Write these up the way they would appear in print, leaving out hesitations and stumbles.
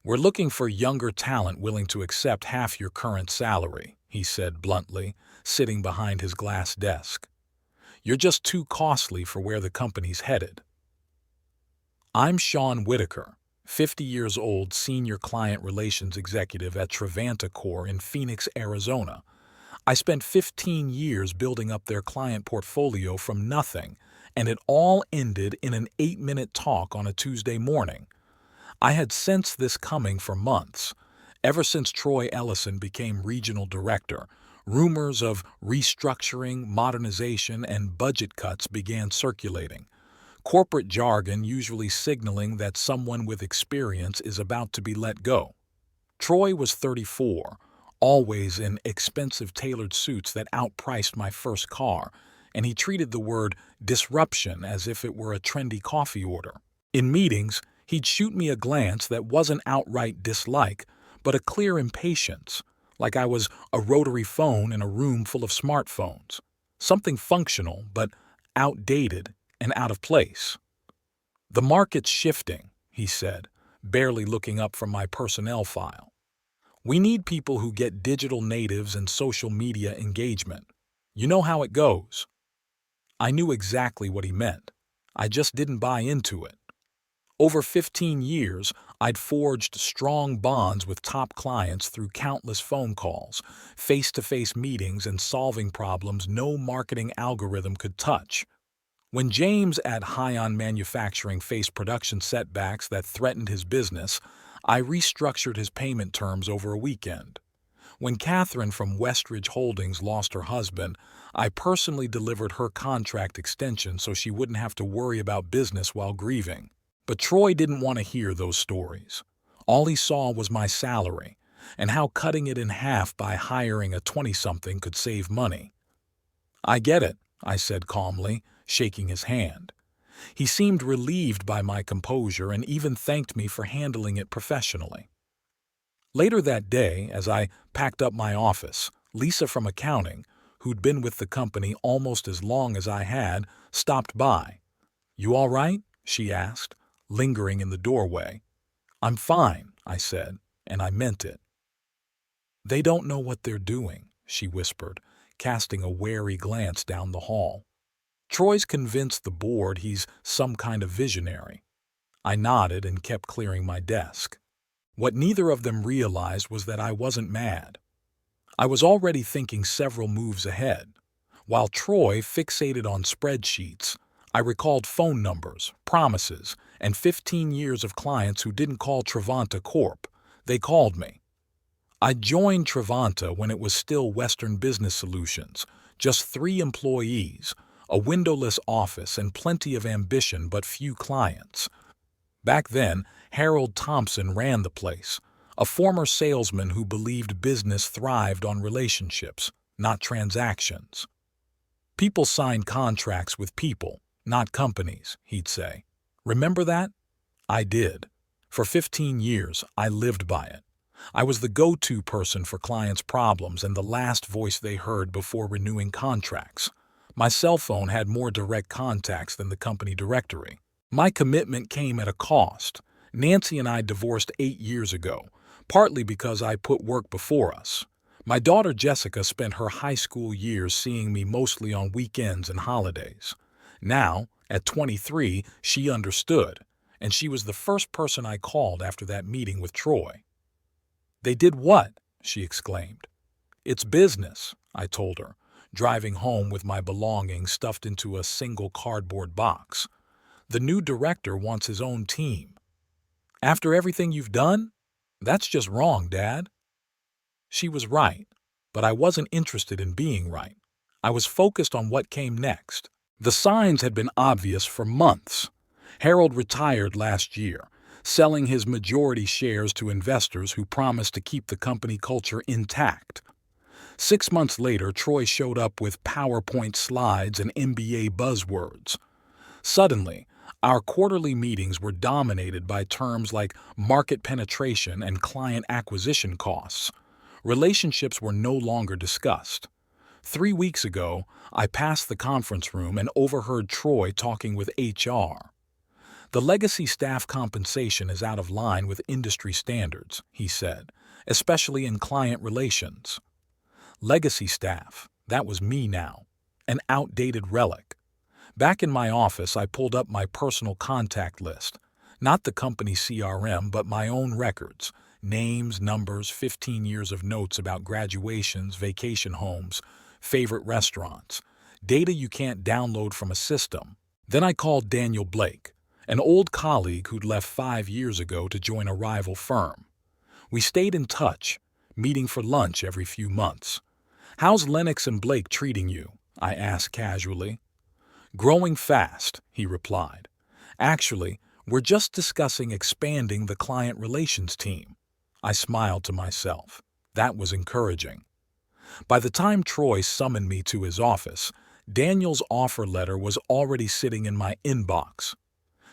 "We're looking for younger talent willing to accept half your current salary," he said bluntly, sitting behind his glass desk. "You're just too costly for where the company's headed." I'm Sean Whitaker, 50 years old, senior client relations executive at Trevanta Corp in Phoenix, Arizona. I spent 15 years building up their client portfolio from nothing, and it all ended in an 8-minute talk on a Tuesday morning. I had sensed this coming for months. Ever since Troy Ellison became regional director, rumors of restructuring, modernization, and budget cuts began circulating. Corporate jargon usually signaling that someone with experience is about to be let go. Troy was 34, always in expensive tailored suits that outpriced my first car, and he treated the word disruption as if it were a trendy coffee order. In meetings, he'd shoot me a glance that wasn't outright dislike, but a clear impatience, like I was a rotary phone in a room full of smartphones. Something functional, but outdated and out of place. "The market's shifting," he said, barely looking up from my personnel file. "We need people who get digital natives and social media engagement. You know how it goes." I knew exactly what he meant. I just didn't buy into it. Over 15 years, I'd forged strong bonds with top clients through countless phone calls, face-to-face meetings, and solving problems no marketing algorithm could touch. When James at High-On Manufacturing faced production setbacks that threatened his business, I restructured his payment terms over a weekend. When Catherine from Westridge Holdings lost her husband, I personally delivered her contract extension so she wouldn't have to worry about business while grieving. But Troy didn't want to hear those stories. All he saw was my salary, and how cutting it in half by hiring a 20-something could save money. "I get it," I said calmly, shaking his hand. He seemed relieved by my composure and even thanked me for handling it professionally. Later that day, as I packed up my office, Lisa from accounting, who'd been with the company almost as long as I had, stopped by. "You all right?" she asked, lingering in the doorway. "I'm fine," I said, and I meant it. "They don't know what they're doing," she whispered, casting a wary glance down the hall. "Troy's convinced the board he's some kind of visionary." I nodded and kept clearing my desk. What neither of them realized was that I wasn't mad. I was already thinking several moves ahead. While Troy fixated on spreadsheets, I recalled phone numbers, promises, and 15 years of clients who didn't call Trevanta Corp. They called me. I joined Trevanta when it was still Western Business Solutions, just 3 employees, a windowless office, and plenty of ambition but few clients. Back then, Harold Thompson ran the place, a former salesman who believed business thrived on relationships, not transactions. "People sign contracts with people, not companies," he'd say. "Remember that?" I did. For 15 years, I lived by it. I was the go-to person for clients' problems and the last voice they heard before renewing contracts. My cell phone had more direct contacts than the company directory. My commitment came at a cost. Nancy and I divorced 8 years ago, partly because I put work before us. My daughter Jessica spent her high school years seeing me mostly on weekends and holidays. Now, at 23, she understood, and she was the first person I called after that meeting with Troy. "They did what?" she exclaimed. "It's business," I told her, driving home with my belongings stuffed into a single cardboard box. "The new director wants his own team." "After everything you've done? That's just wrong, Dad." She was right, but I wasn't interested in being right. I was focused on what came next. The signs had been obvious for months. Harold retired last year, selling his majority shares to investors who promised to keep the company culture intact. 6 months later, Troy showed up with PowerPoint slides and MBA buzzwords. Suddenly, our quarterly meetings were dominated by terms like market penetration and client acquisition costs. Relationships were no longer discussed. 3 weeks ago, I passed the conference room and overheard Troy talking with HR. The legacy staff compensation is out of line with industry standards, he said, especially in client relations. Legacy staff, that was me now. An outdated relic. Back in my office, I pulled up my personal contact list. Not the company CRM, but my own records. Names, numbers, 15 years of notes about graduations, vacation homes, favorite restaurants. Data you can't download from a system. Then I called Daniel Blake, an old colleague who'd left 5 years ago to join a rival firm. We stayed in touch, meeting for lunch every few months. "How's Lennox and Blake treating you?" I asked casually. "Growing fast," he replied. "Actually, we're just discussing expanding the client relations team." I smiled to myself. That was encouraging. By the time Troy summoned me to his office, Daniel's offer letter was already sitting in my inbox.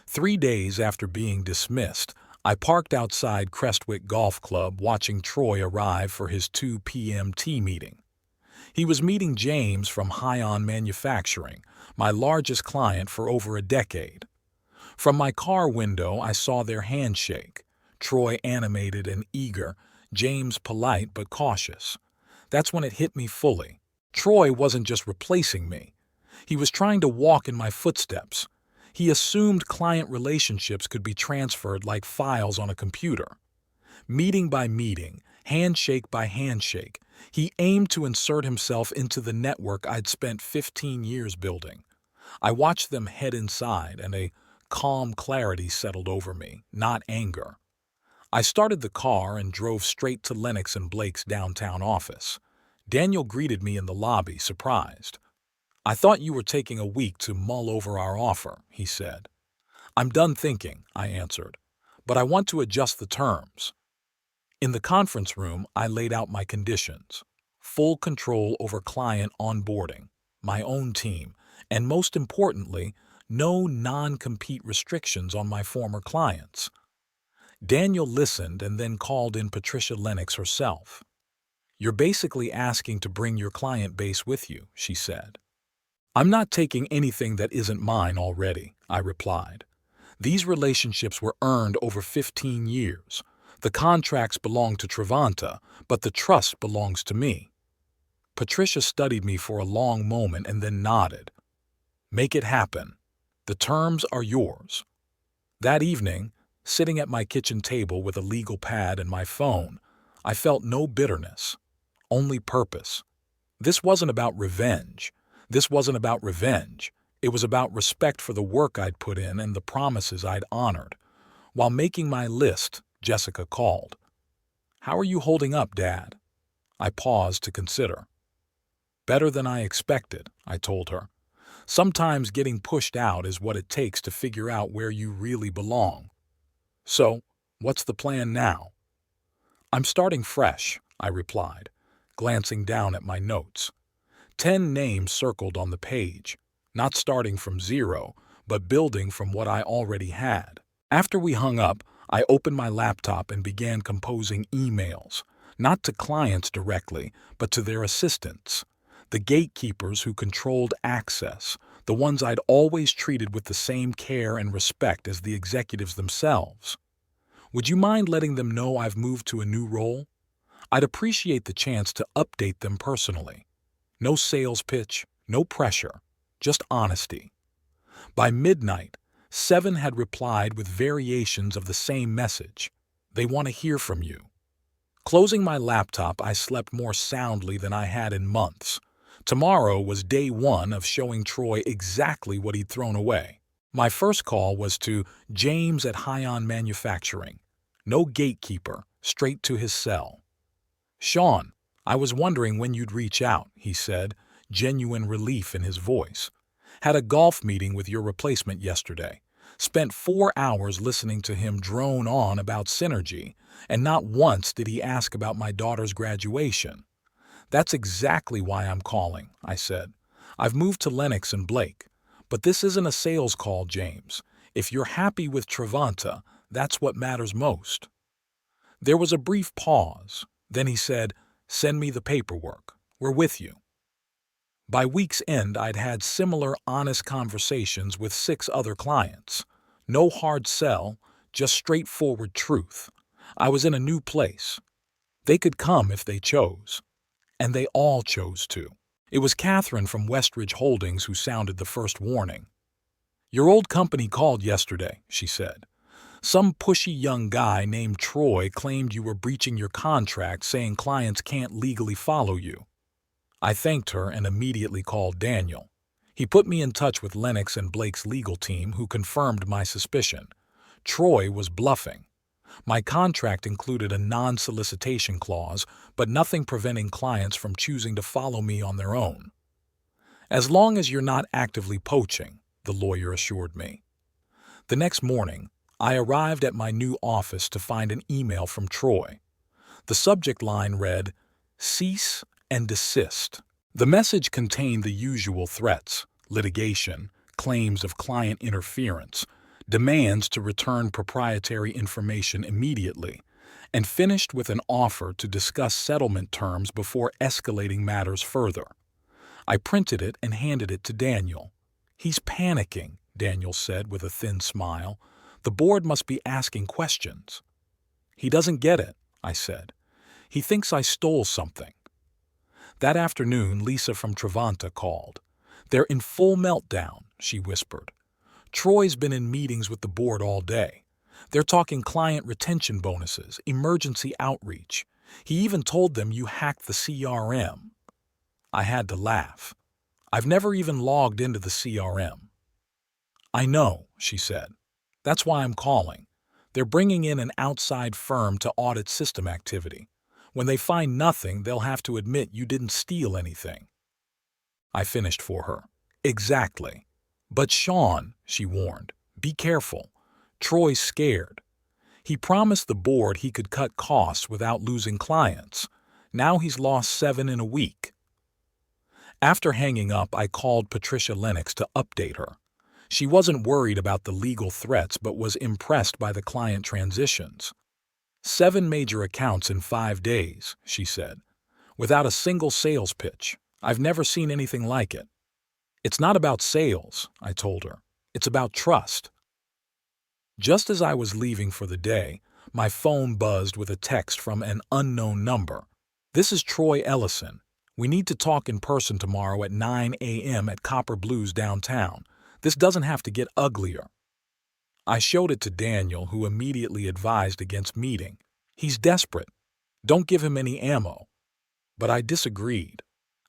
3 days after being dismissed, I parked outside Crestwick Golf Club watching Troy arrive for his 2 p.m. tea meeting. He was meeting James from High-On Manufacturing, my largest client for over a decade. From my car window, I saw their handshake. Troy animated and eager, James polite but cautious. That's when it hit me fully. Troy wasn't just replacing me. He was trying to walk in my footsteps. He assumed client relationships could be transferred like files on a computer. Meeting by meeting, handshake by handshake, he aimed to insert himself into the network I'd spent 15 years building. I watched them head inside, and a calm clarity settled over me, not anger. I started the car and drove straight to Lennox and Blake's downtown office. Daniel greeted me in the lobby, surprised. "I thought you were taking a week to mull over our offer," he said. "I'm done thinking," I answered, "but I want to adjust the terms." In the conference room, I laid out my conditions. Full control over client onboarding, my own team, and most importantly, no non-compete restrictions on my former clients. Daniel listened and then called in Patricia Lennox herself. "You're basically asking to bring your client base with you," she said. "I'm not taking anything that isn't mine already," I replied. "These relationships were earned over 15 years. The contracts belong to Trevanta, but the trust belongs to me." Patricia studied me for a long moment and then nodded. "Make it happen. The terms are yours." That evening, sitting at my kitchen table with a legal pad and my phone, I felt no bitterness, only purpose. This wasn't about revenge. It was about respect for the work I'd put in and the promises I'd honored. While making my list, Jessica called. "How are you holding up, Dad?" I paused to consider. "Better than I expected," I told her. "Sometimes getting pushed out is what it takes to figure out where you really belong." "So, what's the plan now?" "I'm starting fresh," I replied, glancing down at my notes. 10 names circled on the page, not starting from zero, but building from what I already had. After we hung up, I opened my laptop and began composing emails, not to clients directly, but to their assistants, the gatekeepers who controlled access, the ones I'd always treated with the same care and respect as the executives themselves. "Would you mind letting them know I've moved to a new role? I'd appreciate the chance to update them personally. No sales pitch, no pressure, just honesty." By midnight, 7 had replied with variations of the same message. "They want to hear from you." Closing my laptop, I slept more soundly than I had in months. Tomorrow was day 1 of showing Troy exactly what he'd thrown away. My first call was to James at High-On Manufacturing. No gatekeeper, straight to his cell. "Sean, I was wondering when you'd reach out," he said, genuine relief in his voice. "Had a golf meeting with your replacement yesterday. Spent 4 hours listening to him drone on about synergy, and not once did he ask about my daughter's graduation." "That's exactly why I'm calling," I said. "I've moved to Lennox and Blake. But this isn't a sales call, James. If you're happy with Trevanta, that's what matters most." There was a brief pause. Then he said, "Send me the paperwork. We're with you." By week's end, I'd had similar honest conversations with 6 other clients. No hard sell, just straightforward truth. I was in a new place. They could come if they chose. And they all chose to. It was Catherine from Westridge Holdings who sounded the first warning. "Your old company called yesterday," she said. "Some pushy young guy named Troy claimed you were breaching your contract, saying clients can't legally follow you." I thanked her and immediately called Daniel. He put me in touch with Lennox and Blake's legal team, who confirmed my suspicion. Troy was bluffing. My contract included a non-solicitation clause, but nothing preventing clients from choosing to follow me on their own. "As long as you're not actively poaching," the lawyer assured me. The next morning, I arrived at my new office to find an email from Troy. The subject line read, "Cease and desist." The message contained the usual threats: litigation, claims of client interference, demands to return proprietary information immediately, and finished with an offer to discuss settlement terms before escalating matters further. I printed it and handed it to Daniel. "He's panicking," Daniel said with a thin smile. "The board must be asking questions." "He doesn't get it," I said. "He thinks I stole something." That afternoon, Lisa from Travanta called. "They're in full meltdown," she whispered. "Troy's been in meetings with the board all day. They're talking client retention bonuses, emergency outreach. He even told them you hacked the CRM. I had to laugh. "I've never even logged into the CRM. "I know," she said. "That's why I'm calling. They're bringing in an outside firm to audit system activity. When they find nothing, they'll have to admit you didn't steal anything." I finished for her. "Exactly. But Sean," she warned, "be careful. Troy's scared. He promised the board he could cut costs without losing clients. Now he's lost 7 in a week." After hanging up, I called Patricia Lennox to update her. She wasn't worried about the legal threats but was impressed by the client transitions. 7 major accounts in 5 days, she said, without a single sales pitch. I've never seen anything like it. "It's not about sales," I told her. "It's about trust." Just as I was leaving for the day, my phone buzzed with a text from an unknown number. "This is Troy Ellison. We need to talk in person tomorrow at 9 a.m. at Copper Blues downtown. This doesn't have to get uglier." I showed it to Daniel, who immediately advised against meeting. "He's desperate. Don't give him any ammo." But I disagreed.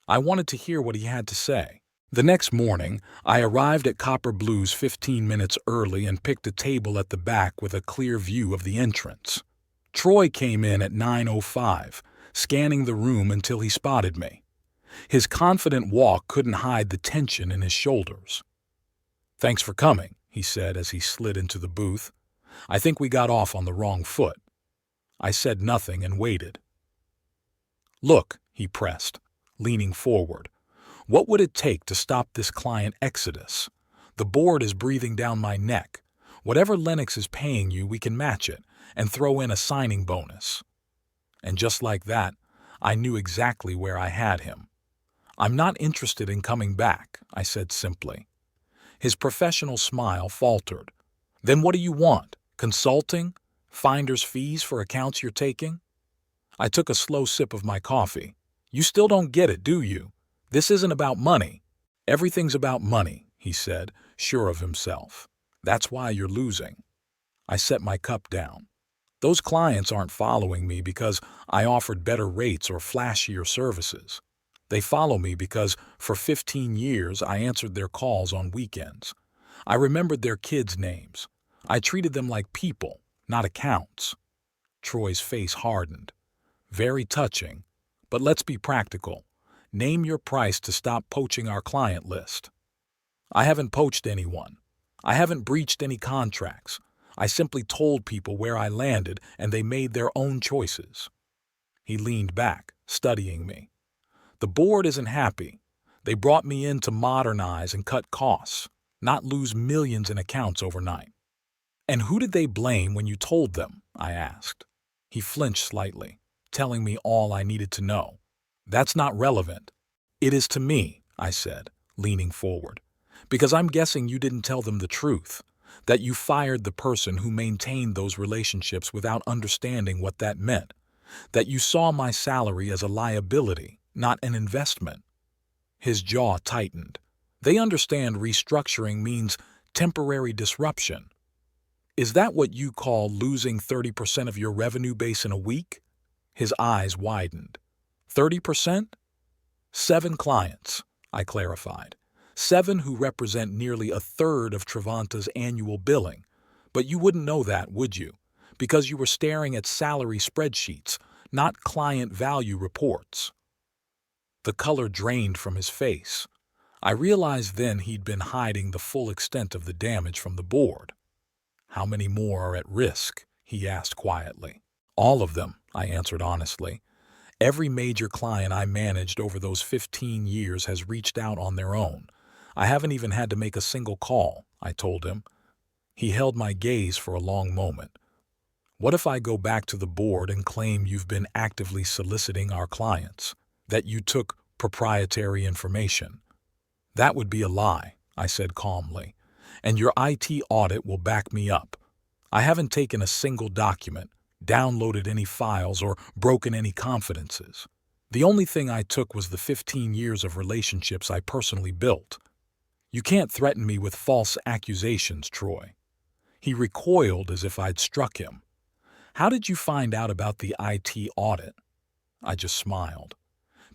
I wanted to hear what he had to say. The next morning, I arrived at Copper Blues 15 minutes early and picked a table at the back with a clear view of the entrance. Troy came in at 9:05, scanning the room until he spotted me. His confident walk couldn't hide the tension in his shoulders. "Thanks for coming," he said as he slid into the booth. "I think we got off on the wrong foot." I said nothing and waited. "Look," he pressed, leaning forward. "What would it take to stop this client exodus? The board is breathing down my neck. Whatever Lennox is paying you, we can match it and throw in a signing bonus." And just like that, I knew exactly where I had him. "I'm not interested in coming back," I said simply. His professional smile faltered. "Then what do you want? Consulting? Finder's fees for accounts you're taking?" I took a slow sip of my coffee. "You still don't get it, do you? This isn't about money." "Everything's about money," he said, sure of himself. "That's why you're losing." I set my cup down. Those clients aren't following me because I offered better rates or flashier services. They follow me because for 15 years I answered their calls on weekends. I remembered their kids' names. I treated them like people, not accounts. Troy's face hardened. "Very touching. But let's be practical. Name your price to stop poaching our client list." "I haven't poached anyone. I haven't breached any contracts. I simply told people where I landed and they made their own choices." He leaned back, studying me. "The board isn't happy. They brought me in to modernize and cut costs, not lose millions in accounts overnight." "And who did they blame when you told them?" I asked. He flinched slightly, telling me all I needed to know. "That's not relevant." "It is to me," I said, leaning forward, "because I'm guessing you didn't tell them the truth. That you fired the person who maintained those relationships without understanding what that meant. That you saw my salary as a liability, not an investment. His jaw tightened. They understand restructuring means temporary disruption. Is that what you call losing 30% of your revenue base in a week? His eyes widened. 30%? 7 clients, I clarified. 7 who represent nearly a third of Travanta's annual billing. But you wouldn't know that, would you? Because you were staring at salary spreadsheets, not client value reports. The color drained from his face. I realized then he'd been hiding the full extent of the damage from the board. How many more are at risk? He asked quietly. All of them, I answered honestly. Every major client I managed over those 15 years has reached out on their own. I haven't even had to make a single call, I told him. He held my gaze for a long moment. What if I go back to the board and claim you've been actively soliciting our clients, that you took proprietary information? That would be a lie, I said calmly, and your IT audit will back me up. I haven't taken a single document, downloaded any files, or broken any confidences. The only thing I took was the 15 years of relationships I personally built. You can't threaten me with false accusations, Troy. He recoiled as if I'd struck him. How did you find out about the IT audit? I just smiled.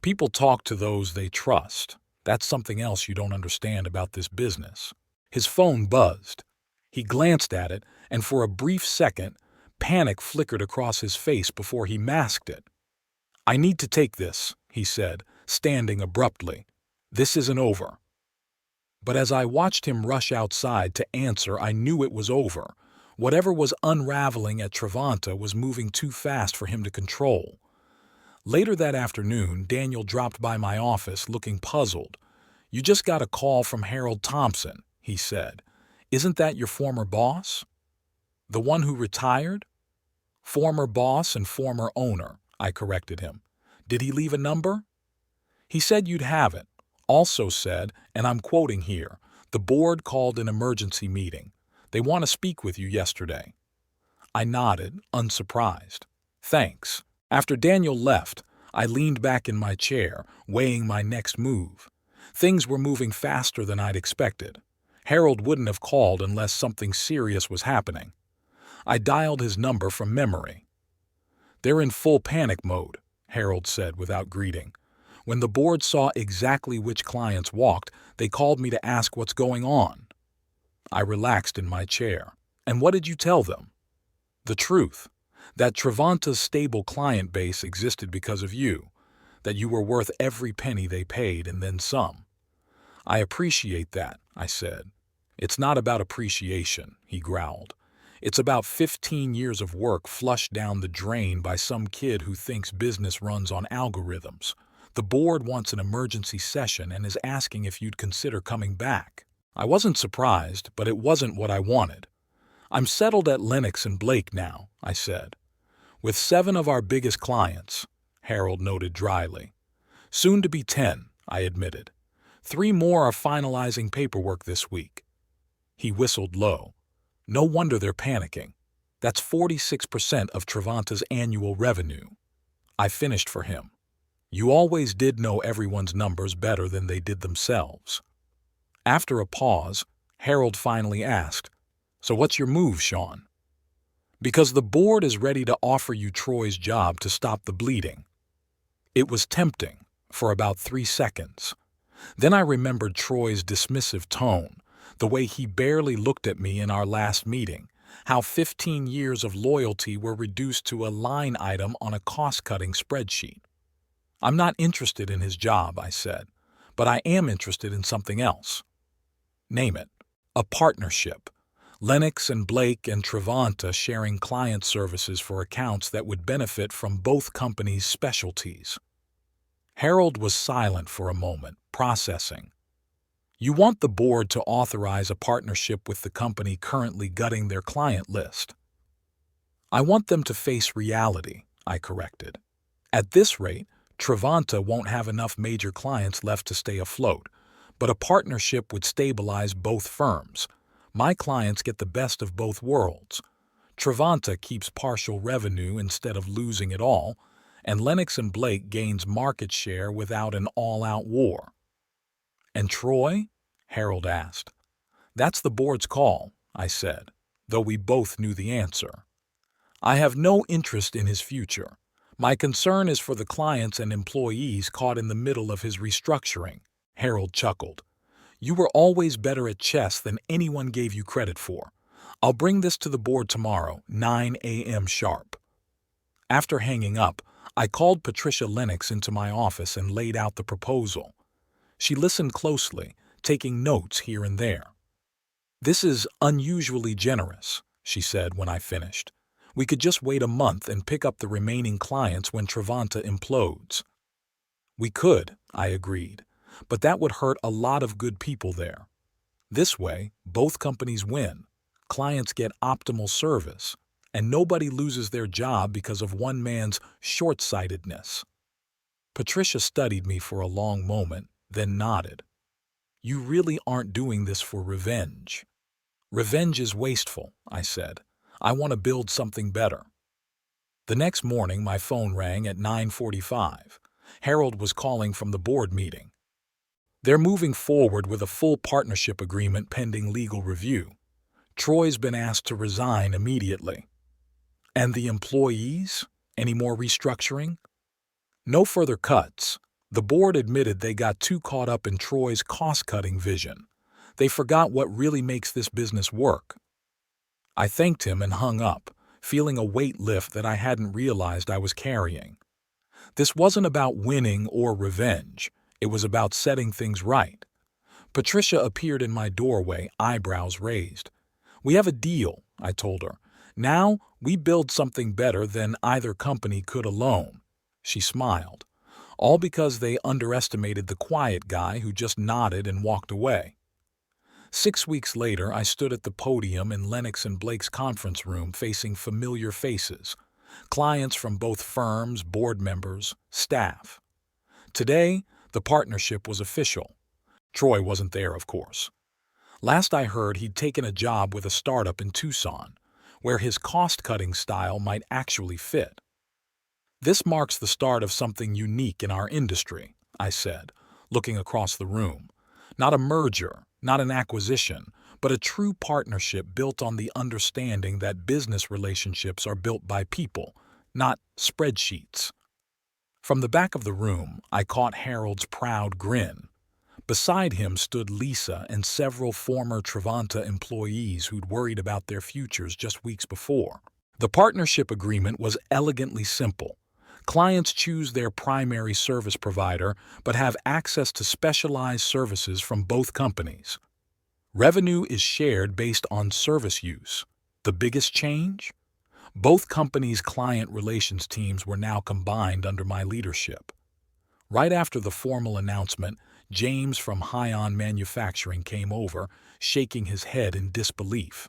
People talk to those they trust. That's something else you don't understand about this business. His phone buzzed. He glanced at it, and for a brief second, panic flickered across his face before he masked it. I need to take this, he said, standing abruptly. This isn't over. But as I watched him rush outside to answer, I knew it was over. Whatever was unraveling at Travanta was moving too fast for him to control. Later that afternoon, Daniel dropped by my office looking puzzled. You just got a call from Harold Thompson, he said. Isn't that your former boss? The one who retired? Former boss and former owner, I corrected him. Did he leave a number? He said you'd have it. Also said, and I'm quoting here, the board called an emergency meeting. They want to speak with you yesterday. I nodded, unsurprised. Thanks. After Daniel left, I leaned back in my chair, weighing my next move. Things were moving faster than I'd expected. Harold wouldn't have called unless something serious was happening. I dialed his number from memory. They're in full panic mode, Harold said without greeting. When the board saw exactly which clients walked, they called me to ask what's going on. I relaxed in my chair. And what did you tell them? The truth. That Travanta's stable client base existed because of you. That you were worth every penny they paid and then some. I appreciate that, I said. It's not about appreciation, he growled. It's about 15 years of work flushed down the drain by some kid who thinks business runs on algorithms. The board wants an emergency session and is asking if you'd consider coming back. I wasn't surprised, but it wasn't what I wanted. I'm settled at Lennox and Blake now, I said. With 7 of our biggest clients, Harold noted dryly. Soon to be 10, I admitted. 3 more are finalizing paperwork this week. He whistled low. No wonder they're panicking. That's 46% of Travanta's annual revenue. I finished for him. You always did know everyone's numbers better than they did themselves. After a pause, Harold finally asked, So what's your move, Sean? Because the board is ready to offer you Troy's job to stop the bleeding. It was tempting, for about 3 seconds. Then I remembered Troy's dismissive tone, the way he barely looked at me in our last meeting, how 15 years of loyalty were reduced to a line item on a cost-cutting spreadsheet. I'm not interested in his job, I said, but I am interested in something else. Name it. A partnership. Lennox and Blake and Travanta sharing client services for accounts that would benefit from both companies' specialties. Harold was silent for a moment, processing. You want the board to authorize a partnership with the company currently gutting their client list. I want them to face reality, I corrected. At this rate, Travanta won't have enough major clients left to stay afloat, but a partnership would stabilize both firms. My clients get the best of both worlds. Trevanta keeps partial revenue instead of losing it all, and Lennox and Blake gains market share without an all-out war. And Troy? Harold asked. That's the board's call, I said, though we both knew the answer. I have no interest in his future. My concern is for the clients and employees caught in the middle of his restructuring. Harold chuckled. You were always better at chess than anyone gave you credit for. I'll bring this to the board tomorrow, 9 a.m. sharp. After hanging up, I called Patricia Lennox into my office and laid out the proposal. She listened closely, taking notes here and there. This is unusually generous, she said when I finished. We could just wait a month and pick up the remaining clients when Trevanta implodes. We could, I agreed, but that would hurt a lot of good people there. This way, both companies win. Clients get optimal service, and nobody loses their job because of one man's short-sightedness. Patricia studied me for a long moment, then nodded. You really aren't doing this for revenge. Revenge is wasteful, I said. I want to build something better. The next morning, my phone rang at 9:45. Harold was calling from the board meeting. They're moving forward with a full partnership agreement pending legal review. Troy's been asked to resign immediately. And the employees? Any more restructuring? No further cuts. The board admitted they got too caught up in Troy's cost-cutting vision. They forgot what really makes this business work. I thanked him and hung up, feeling a weight lift that I hadn't realized I was carrying. This wasn't about winning or revenge. It was about setting things right. Patricia appeared in my doorway, eyebrows raised. We have a deal, I told her. Now we build something better than either company could alone. She smiled. All because they underestimated the quiet guy who just nodded and walked away. 6 weeks later, I stood at the podium in Lennox and Blake's conference room facing familiar faces, clients from both firms, board members, staff. Today, the partnership was official. Troy wasn't there, of course. Last I heard, he'd taken a job with a startup in Tucson, where his cost-cutting style might actually fit. This marks the start of something unique in our industry, I said, looking across the room. Not a merger, not an acquisition, but a true partnership built on the understanding that business relationships are built by people, not spreadsheets. From the back of the room, I caught Harold's proud grin. Beside him stood Lisa and several former Trevanta employees who'd worried about their futures just weeks before. The partnership agreement was elegantly simple. Clients choose their primary service provider but have access to specialized services from both companies. Revenue is shared based on service use. The biggest change? Both companies' client relations teams were now combined under my leadership. Right after the formal announcement, James from Hion Manufacturing came over, shaking his head in disbelief.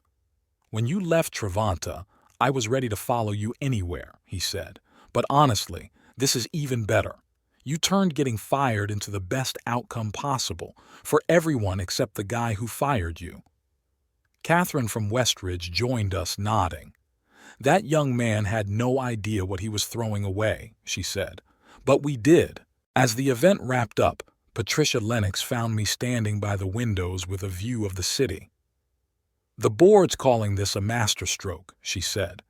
When you left Trevanta, I was ready to follow you anywhere, he said. But honestly, this is even better. You turned getting fired into the best outcome possible for everyone except the guy who fired you. Catherine from Westridge joined us, nodding. That young man had no idea what he was throwing away, she said. But we did. As the event wrapped up, Patricia Lennox found me standing by the windows with a view of the city. The board's calling this a masterstroke, she said.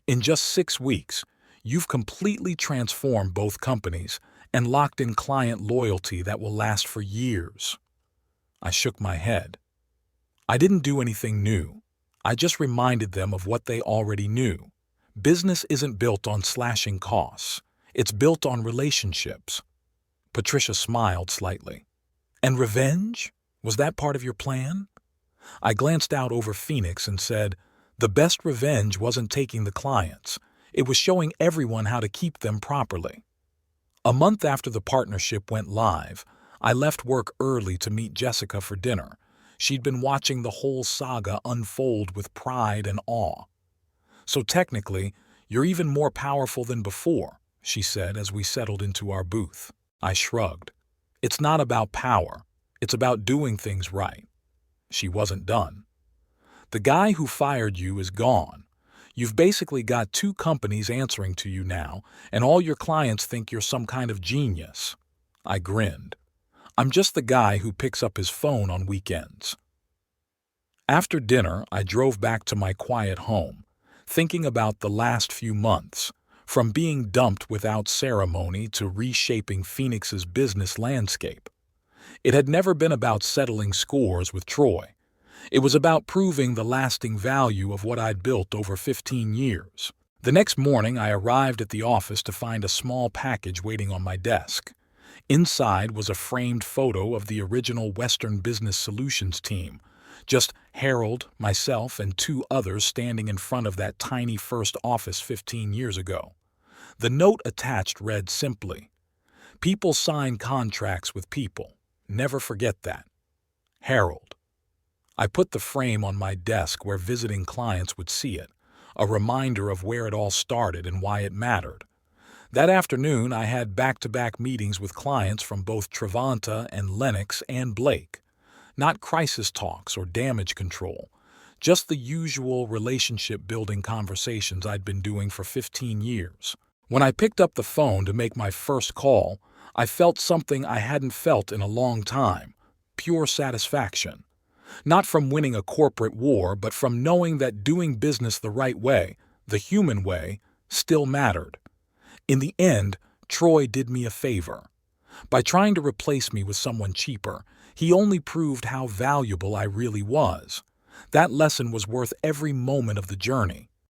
In just 6 weeks, you've completely transformed both companies and locked in client loyalty that will last for years. I shook my head. I didn't do anything new. I just reminded them of what they already knew. Business isn't built on slashing costs. It's built on relationships. Patricia smiled slightly. And revenge? Was that part of your plan? I glanced out over Phoenix and said, the best revenge wasn't taking the clients. It was showing everyone how to keep them properly. A month after the partnership went live, I left work early to meet Jessica for dinner. She'd been watching the whole saga unfold with pride and awe. So technically, you're even more powerful than before, she said as we settled into our booth. I shrugged. It's not about power. It's about doing things right. She wasn't done. The guy who fired you is gone. You've basically got two companies answering to you now, and all your clients think you're some kind of genius. I grinned. I'm just the guy who picks up his phone on weekends. After dinner, I drove back to my quiet home, thinking about the last few months, from being dumped without ceremony to reshaping Phoenix's business landscape. It had never been about settling scores with Troy. It was about proving the lasting value of what I'd built over 15 years. The next morning, I arrived at the office to find a small package waiting on my desk. Inside was a framed photo of the original Western Business Solutions team, just Harold, myself, and two others standing in front of that tiny first office 15 years ago. The note attached read simply, "People sign contracts with people. Never forget that. Harold." I put the frame on my desk where visiting clients would see it, a reminder of where it all started and why it mattered. That afternoon, I had back-to-back meetings with clients from both Travanta and Lennox and Blake. Not crisis talks or damage control, just the usual relationship-building conversations I'd been doing for 15 years. When I picked up the phone to make my first call, I felt something I hadn't felt in a long time, pure satisfaction. Not from winning a corporate war, but from knowing that doing business the right way, the human way, still mattered. In the end, Troy did me a favor. By trying to replace me with someone cheaper, he only proved how valuable I really was. That lesson was worth every moment of the journey.